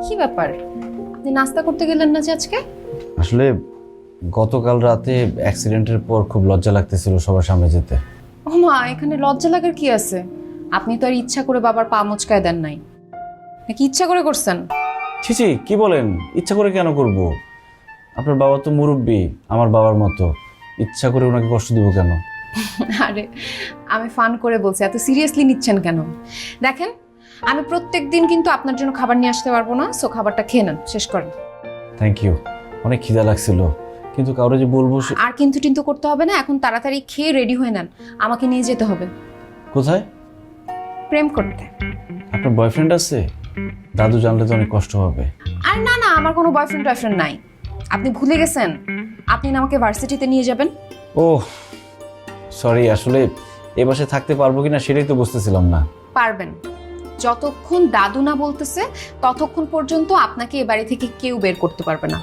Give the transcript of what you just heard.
কি ব্যাপার, আপনি নাস্তা করতে গেলেন না যে আজকে? আসলে গতকাল রাতে অ্যাক্সিডেন্টের পর খুব লজ্জা লাগতেছিল সবার সামনে যেতে। ও মা, এখানে লজ্জা লাগার কি আছে? আপনি তো আর ইচ্ছা করে বাবার পা মুচকায় দেন নাই, নাকি ইচ্ছা করে করছেন? ছি কি বলেন, ইচ্ছা করে কেন করব? আপনার বাবা তো মুরব্বী, আমার বাবার মতো, ইচ্ছা করে ওনাকে কষ্ট দিব কেন? আরে আমি ফান করে বলছি, এত সিরিয়াসলি নিচ্ছেন কেন? দেখেন, আমি প্রত্যেক দিন কিন্তু আপনার জন্য খাবার নিয়ে আসতে পারবো না, সো খাবারটা খেয়ে নেন, শেষ করেন। থ্যাংক ইউ, অনেক খিদা লাগছিল, কিন্তু কাউরে যে বলবো আর কিন্তু টিন্তু করতে হবে না, এখন তাড়াতাড়ি খেয়ে রেডি হয়ে নেন, আমাকে নিয়ে যেতে হবে। কোথায়? প্রেম করতে। আপনার বয়ফ্রেন্ড আছে? দাদু জানলে তো অনেক কষ্ট হবে। আর না না, আমার কোনো বয়ফ্রেন্ড নাই। আপনি ভুলে গেছেন, আপনি না আমাকে ভার্সিটিতে নিয়ে যাবেন। ও সরি, আসলে এ বাসায় থাকতে পারবো কিনা সেটাই তো বুঝতেছিলাম না। পারবেন, যতক্ষণ দাদু না বলতেছে ততক্ষণ পর্যন্ত আপনাকে এ বাড়ি থেকে কেউ বের করতে পারবে না।